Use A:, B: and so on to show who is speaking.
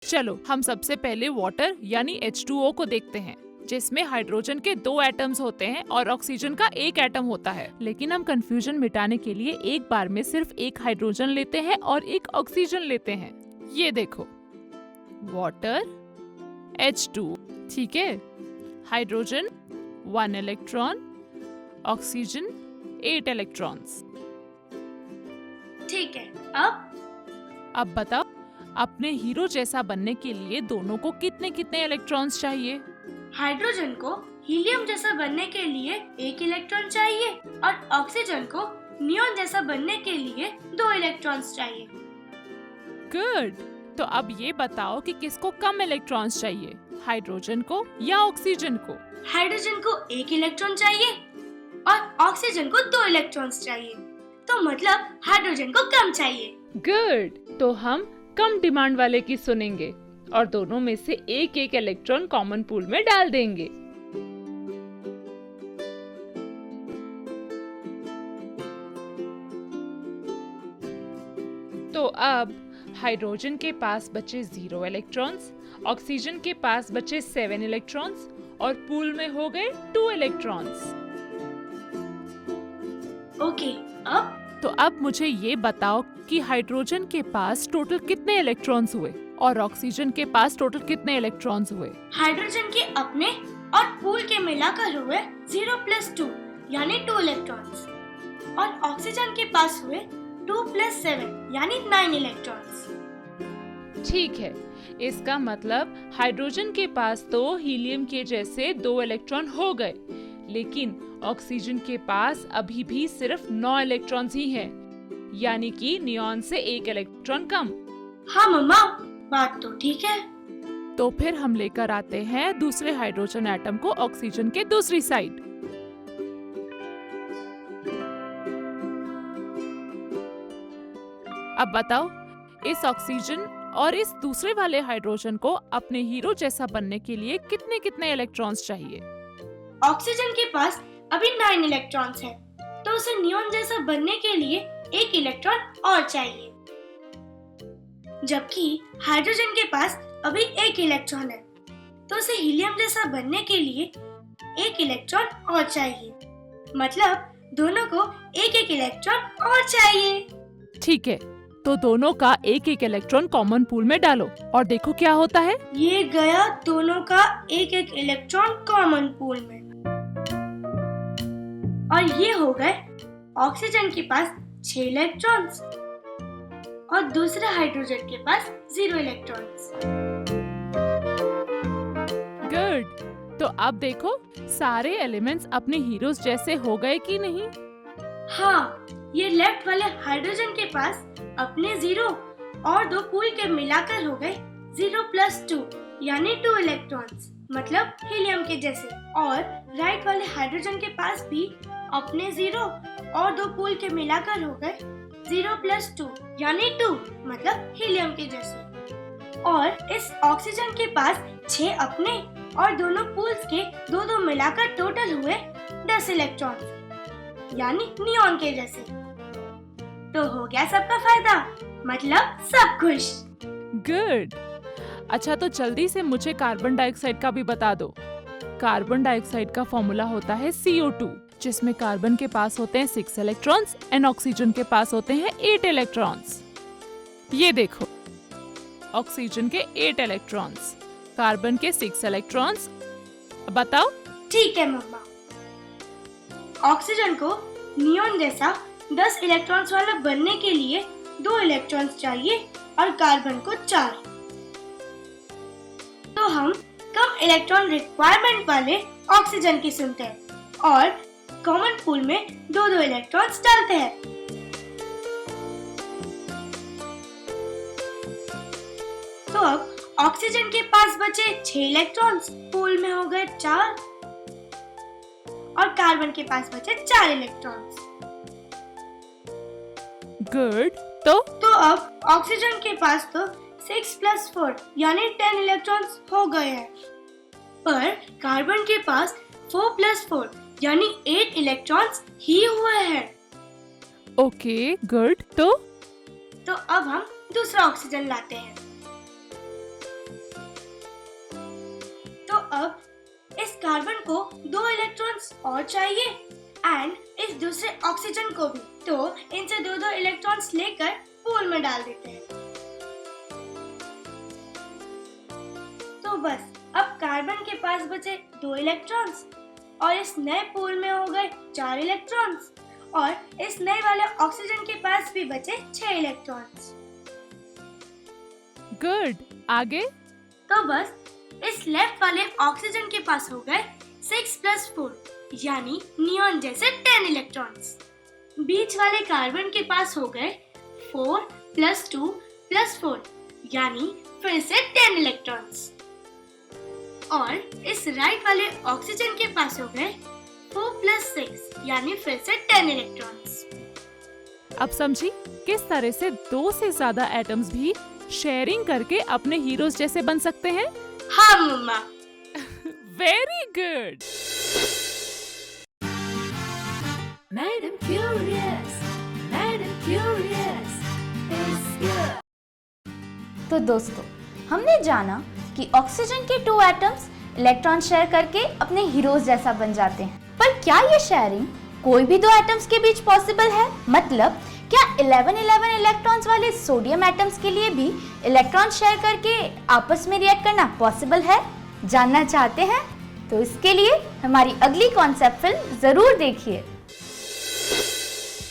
A: चलो हम सबसे पहले वाटर यानी H2O को देखते हैं, जिसमें हाइड्रोजन के 2 एटम्स होते हैं और ऑक्सीजन का 1 एटम होता है। लेकिन हम कंफ्यूजन मिटाने के लिए एक बार में सिर्फ एक हाइड्रोजन लेते हैं और एक ऑक्सीजन लेते हैं। ये देखो, वाटर H2, ठीक है। Hydrogen 1 electron, oxygen 8 electrons.
B: ठीक है।
A: अब बताओ, अपने हीरो जैसा बनने के लिए दोनों को कितने कितने इलेक्ट्रॉन्स चाहिए?
B: हाइड्रोजन को हीलियम जैसा बनने के लिए 1 इलेक्ट्रॉन चाहिए और ऑक्सीजन को नियॉन जैसा बनने के लिए 2 इलेक्ट्रॉन्स चाहिए।
A: गुड। तो अब ये बताओ कि किसको कम इलेक्ट्रॉन्स चाहिए, हाइड्रोजन को या ऑक्सीजन को?
B: हाइड्रोजन को 1 इलेक्ट्रॉन चाहिए और ऑक्सीजन को 2 इलेक्ट्रॉन्स चाहिए, तो मतलब हाइड्रोजन को कम चाहिए।
A: गुड। तो हम कम डिमांड वाले की सुनेंगे और दोनों में से एक एक इलेक्ट्रॉन कॉमन पूल में डाल देंगे। तो अब हाइड्रोजन के पास बचे 0 इलेक्ट्रॉन्स, ऑक्सीजन के पास बचे 7 इलेक्ट्रॉन्स और पूल में हो गए 2 इलेक्ट्रॉन्स।
B: ओके,
A: अब मुझे ये बताओ कि हाइड्रोजन के पास टोटल कितने इलेक्ट्रॉन्स हुए और ऑक्सीजन के पास टोटल कितने इलेक्ट्रॉन्स हुए?
B: हाइड्रोजन के अपने और पूल के मिलाकर हुए 0+2 यानी 2 इलेक्ट्रॉन्स और ऑक्सीजन के पास हुए 2+7 यानी 9 इलेक्ट्रॉन्स।
A: ठीक है, इसका मतलब हाइड्रोजन के पास तो हीलियम के जैसे 2 इलेक्ट्रॉन हो गए, लेकिन ऑक्सीजन के पास अभी भी सिर्फ 9 इलेक्ट्रॉन्स ही हैं, यानी कि नियॉन से 1 इलेक्ट्रॉन कम।
B: हाँ मम्मा, बात तो ठीक है।
A: तो फिर हम लेकर आते हैं दूसरे हाइड्रोजन एटम को ऑक्सीजन के दूसरी साइड। अब बताओ, इस ऑक्सीजन और इस दूसरे वाले हाइड्रोजन को अपने हीरो जैसा बनने के लिए कितने कितने इलेक्ट्रॉन्स चाहिए?
B: ऑक्सीजन के पास अभी 9 इलेक्ट्रॉन्स है, तो उसे नियॉन जैसा बनने के लिए 1 इलेक्ट्रॉन और चाहिए। जबकि हाइड्रोजन के पास अभी 1 इलेक्ट्रॉन है, तो उसे हीलियम जैसा बनने के लिए 1 इलेक्ट्रॉन और चाहिए। मतलब दोनों को 1-1 इलेक्ट्रॉन और चाहिए।
A: ठीक है, तो दोनों का 1-1 इलेक्ट्रॉन कॉमन पूल में डालो और देखो क्या होता है।
B: ये गया दोनों का 1-1 इलेक्ट्रॉन कॉमन पूल में और ये हो गए ऑक्सीजन के पास 6 इलेक्ट्रॉन्स और दूसरे हाइड्रोजन के पास 0 इलेक्ट्रॉन्स।
A: गुड। तो अब देखो, सारे एलिमेंट्स अपने हीरोज जैसे हो गए कि नहीं?
B: हाँ, ये लेफ्ट वाले हाइड्रोजन के पास अपने 0 और 2 पूल के मिलाकर हो गए 0+2 यानी 2 इलेक्ट्रॉन्स, मतलब हीलियम के जैसे। और राइट वाले हाइड्रोजन के पास भी अपने 0 और 2 पूल के मिलाकर हो गए 0+2 यानी 2, मतलब हीलियम के जैसे। और इस ऑक्सीजन के पास 6 अपने और दोनों पूल्स के 2-2 मिलाकर टोटल हुए 10 इलेक्ट्रॉन्स यानी नियॉन के जैसे। तो हो गया सबका फायदा, मतलब सब खुश।
A: गुड। अच्छा, तो जल्दी से मुझे कार्बन डाइऑक्साइड का भी बता दो। कार्बन डाइऑक्साइड का फॉर्मूला होता है CO2, जिसमें कार्बन के पास होते हैं 6 इलेक्ट्रॉन्स एंड ऑक्सीजन के पास होते हैं 8 इलेक्ट्रॉन्स। ये देखो, ऑक्सीजन के 8 इलेक्ट्रॉन्स, कार्बन के 6 इलेक्ट्रॉन्स। बताओ।
B: ठीक है मम्मा। ऑक्सीजन को नियॉन जैसा 10 इलेक्ट्रॉन्स वाला बनने के लिए 2 इलेक्ट्रॉन्स चाहिए और कार्बन को 4। तो हम कम इलेक्ट्रॉन रिक्वायरमेंट वाले ऑक्सीजन की सुनते हैं और कॉमन पूल में 2-2 इलेक्ट्रॉन्स डालते हैं। तो अब ऑक्सीजन के पास बचे 6 इलेक्ट्रॉन्स, पूल में हो गए 4 और कार्बन के पास बचे 4 इलेक्ट्रॉन्स।
A: गुड। तो
B: अब ऑक्सीजन के पास तो 6+4 यानी 10 इलेक्ट्रॉन्स हो गए हैं, पर कार्बन के पास 4+4 यानी 8 इलेक्ट्रॉन्स ही हुए हैं।
A: Okay, good.
B: तो अब हम दूसरा ऑक्सीजन लाते हैं। तो अब इस कार्बन को 2 इलेक्ट्रॉन्स और चाहिए एंड इस दूसरे ऑक्सीजन को भी। तो इनसे 2-2 इलेक्ट्रॉन्स लेकर पूल में डाल देते हैं। तो बस अब कार्बन के पास बचे 2 इलेक्ट्रॉन्स और इस नए पूल में हो गए 4 इलेक्ट्रॉन्स और इस नए वाले ऑक्सीजन के पास भी बचे 6 इलेक्ट्रॉन्स।
A: गुड, आगे?
B: तो बस इस लेफ्ट वाले ऑक्सीजन के पास हो गए 6+4 यानी नियॉन जैसे 10 इलेक्ट्रॉन्स। बीच वाले कार्बन के पास हो गए 4+2+4 यानी फिर से 10 इलेक्ट्रॉन्स। और इस राइट वाले ऑक्सीजन के पास हो गए 4+6 यानी फिर से 10 इलेक्ट्रॉन्स।
A: अब समझी किस तरह से 2 से ज्यादा एटम्स भी शेयरिंग करके अपने हीरोज जैसे बन सकते हैं?
B: हाँ मम्मा।
A: Very good.
C: Madam Curious is here.
D: तो दोस्तों, हमने जाना कि ऑक्सीजन के 2 एटम्स इलेक्ट्रॉन शेयर करके अपने हीरोज जैसा बन जाते हैं। पर क्या ये शेयरिंग कोई भी 2 एटम्स के बीच पॉसिबल है? मतलब क्या 11 इलेक्ट्रॉन्स वाले सोडियम एटम्स के लिए भी इलेक्ट्रॉन शेयर करके आपस में रिएक्ट करना पॉसिबल है? जानना चाहते हैं? तो इसके लिए हमारी अगली कॉन्सेप्ट फिल्म जरूर देखिए।